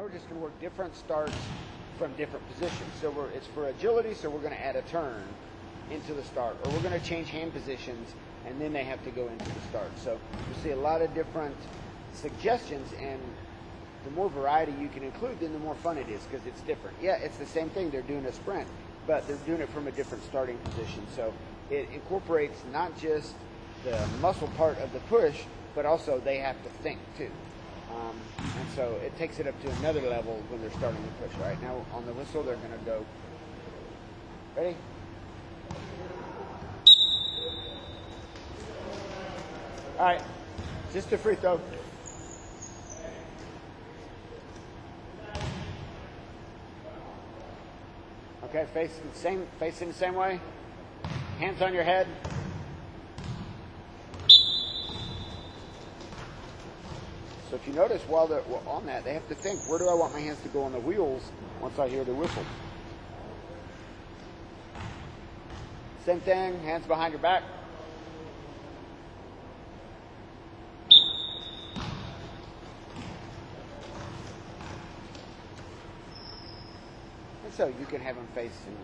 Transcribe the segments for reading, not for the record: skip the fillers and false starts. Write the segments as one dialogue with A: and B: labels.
A: Now we're just going to work different starts from different positions. So it's for agility, so we're going to add a turn into the start, or we're going to change hand positions, and then they have to go into the start. So you see a lot of different suggestions, and the more variety you can include, then the more fun it is, because it's different. Yeah, it's the same thing. They're doing a sprint, but they're doing it from a different starting position. So it incorporates not just the muscle part of the push, but also they have to think too. And so it takes it up to another level when they're starting the push. All right, now on the whistle, they're going to go. Ready? All right, just a free throw. Okay, facing the same way. Hands on your head. So if you notice, while they're on that, they have to think, where do I want my hands to go on the wheels once I hear the whistle? Same thing, hands behind your back. And so you can have them facing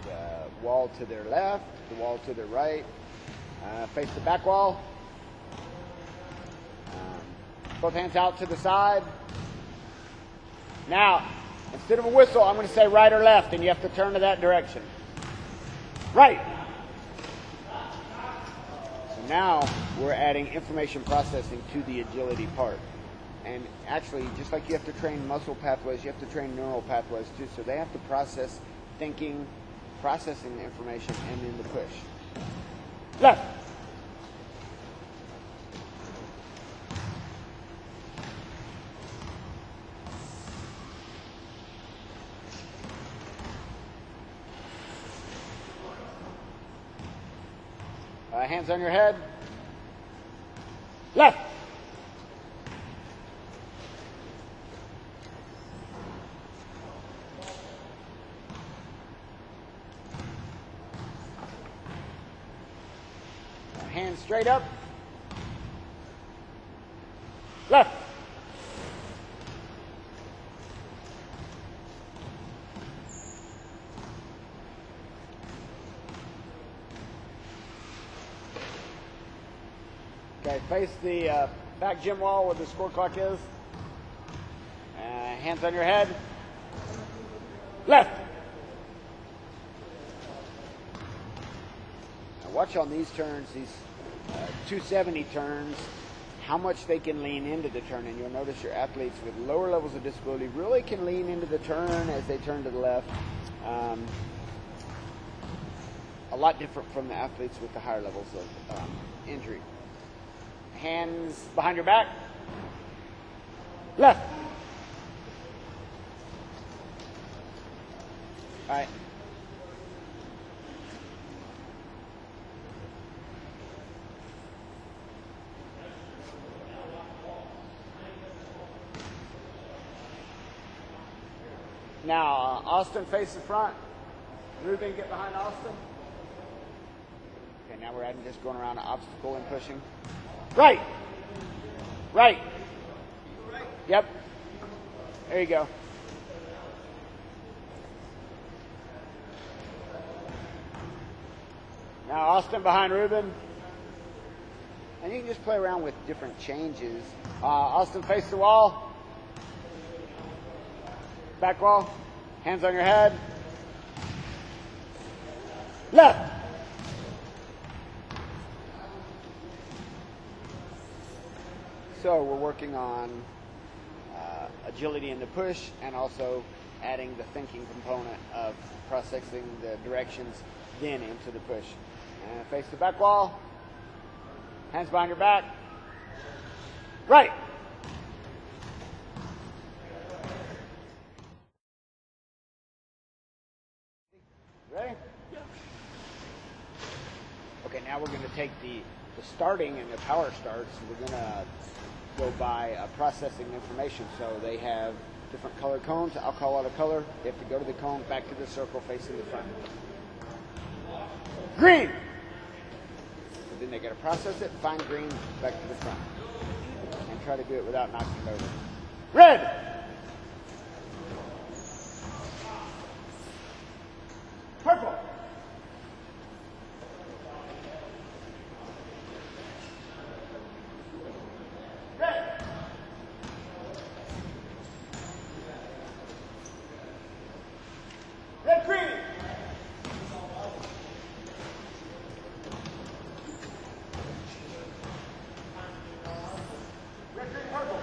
A: the wall to their left, the wall to their right, face the back wall. Both hands out to the side. Now, instead of a whistle, I'm going to say right or left, and you have to turn to that direction. Right. So now we're adding information processing to the agility part. And actually, just like you have to train muscle pathways, you have to train neural pathways too. So they have to process thinking, processing the information, and then the push. Left. Hands on your head. Left. Hands straight up. Left. Okay, face the back gym wall where the score clock is. Hands on your head. Left. Now watch on these turns, these 270 turns, how much they can lean into the turn. And you'll notice your athletes with lower levels of disability really can lean into the turn as they turn to the left. A lot different from the athletes with the higher levels of injury. Hands behind your back. Left. All right. Now, Austin face the front. Ruben, get behind Austin. Okay, now we're adding just going around an obstacle and pushing. Right. Right. Yep. There you go. Now Austin behind Ruben. And you can just play around with different changes. Austin face the wall. Back wall. Hands on your head. Left. So we're working on agility in the push, and also adding the thinking component of processing the directions then into the push. And face the back wall. Hands behind your back. Right. Ready? Yeah. Okay, now we're going to take the starting and the power starts. We're going to go by processing information. So they have different color cones. I'll call out a color. They have to go to the cone, back to the circle, facing the front. Green. So then they got to process it, find green, back to the front, and try to do it without knocking it over. Red. Purple. Red. Red, green. Red, green, purple.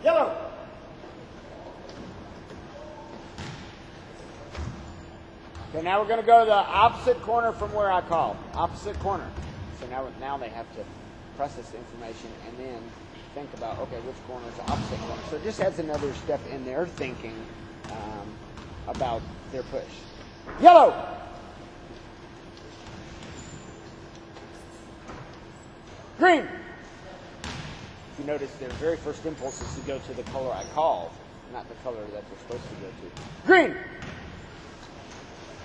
A: Yellow. Okay, now we're going to go to the opposite corner from where I called. Opposite corner. So now they have to process the information and then think about, okay, which corner is the opposite corner. So it just adds another step in their thinking about their push. Yellow. Green. If you notice, their very first impulse is to go to the color I called, not the color that they're supposed to go to. Green.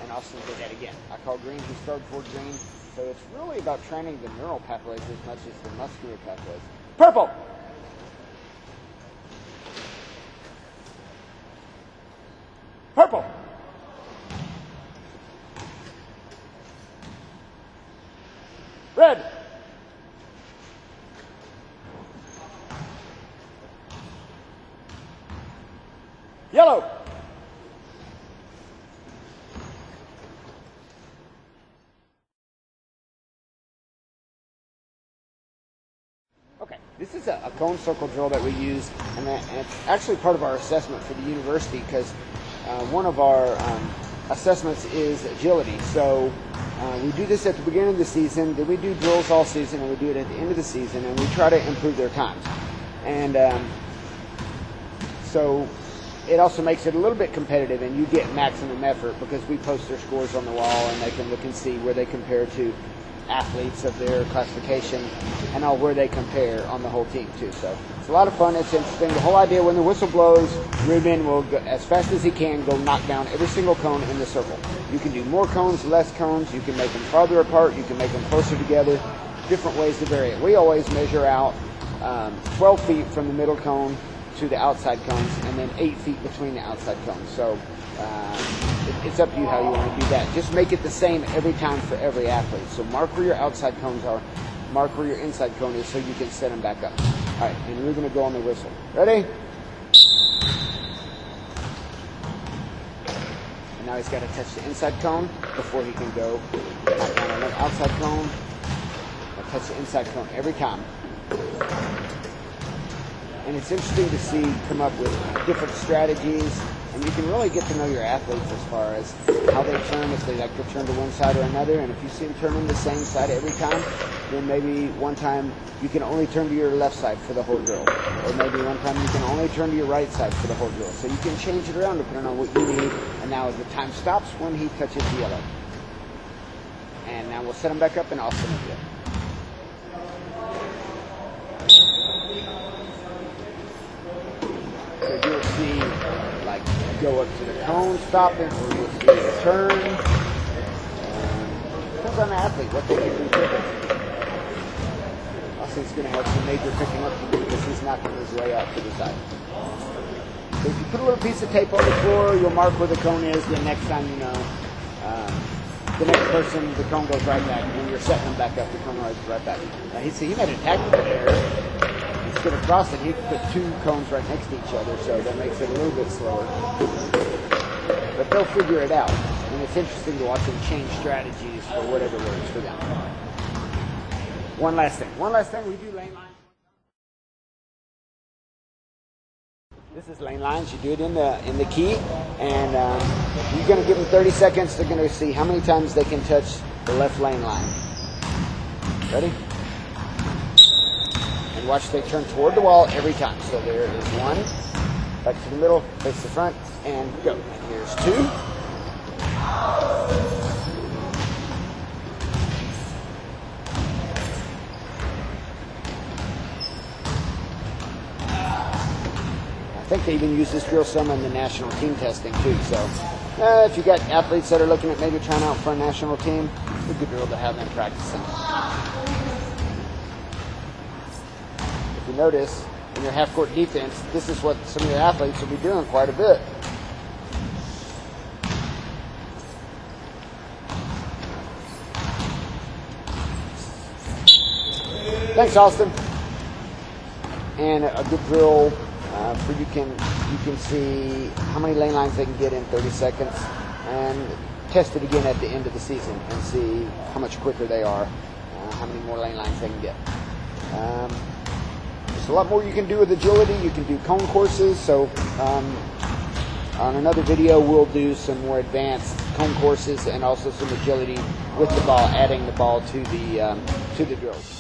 A: And Austin did that again. I called green, he started toward green. So it's really about training the neural pathways as much as the muscular pathways. Purple. Purple. Red. Yellow. Okay, this is a cone circle drill that we use, and it's actually part of our assessment for the university because one of our assessments is agility. So we do this at the beginning of the season, then we do drills all season, and we do it at the end of the season, and we try to improve their times. And so it also makes it a little bit competitive, and you get maximum effort because we post their scores on the wall, and they can look and see where they compare to athletes of their classification and where they compare on the whole team too. So it's a lot of fun. It's interesting. The whole idea, when the whistle blows, Ruben will go, as fast as he can, go knock down every single cone in the circle. You can do more cones, less cones. You can make them farther apart. You can make them closer together. Different ways to vary it. We always measure out 12 feet from the middle cone to the outside cones, and then 8 feet between the outside cones. So it's up to you how you want to do that. Just make it the same every time for every athlete. So mark where your outside cones are, mark where your inside cone is, so you can set them back up. All right, and we're going to go on the whistle. Ready? And now he's got to touch the inside cone before he can go knock down another outside cone. I'll touch the inside cone every time. And it's interesting to see come up with different strategies, and you can really get to know your athletes as far as how they turn, if they like to turn to one side or another. And if you see them turning the same side every time, then maybe one time you can only turn to your left side for the whole drill, or maybe one time you can only turn to your right side for the whole drill. So you can change it around depending on what you need. And now the time stops when he touches the yellow. And now we'll set him back up, and I'll set him again. So you'll see, like, go up to the cone, stop it, or you'll see a turn. Depends on the athlete, what they can do quicker. Austin's going to have some major picking up to do because he's knocking his way out to the side. So if you put a little piece of tape on the floor, you'll mark where the cone is. The next time you know, the next person, the cone goes right back. When you're setting them back up, the cone goes right back. Now, he made a tactical error. Instead of crossing, he put two cones right next to each other, so that makes it a little bit slower. But they'll figure it out. And it's interesting to watch them change strategies for whatever works for them. One last thing, we do lane lines. This is lane lines. You do it in the key, and you're going to give them 30 seconds. They're going to see how many times they can touch the left lane line. Ready? And watch they turn toward the wall every time. So there is one, back to the middle, face the front, and go. And here's two. I think they even use this drill some in the national team testing too. So If you got athletes that are looking at maybe trying out for a national team, it's a good drill to have them practicing. If you notice, in your half-court defense, this is what some of your athletes will be doing quite a bit. Thanks, Austin. And a good drill for you can see how many lane lines they can get in 30 seconds, and test it again at the end of the season and see how much quicker they are, how many more lane lines they can get. There's a lot more you can do with agility. You can do cone courses. So on another video, we'll do some more advanced cone courses and also some agility with the ball, adding the ball to the drills.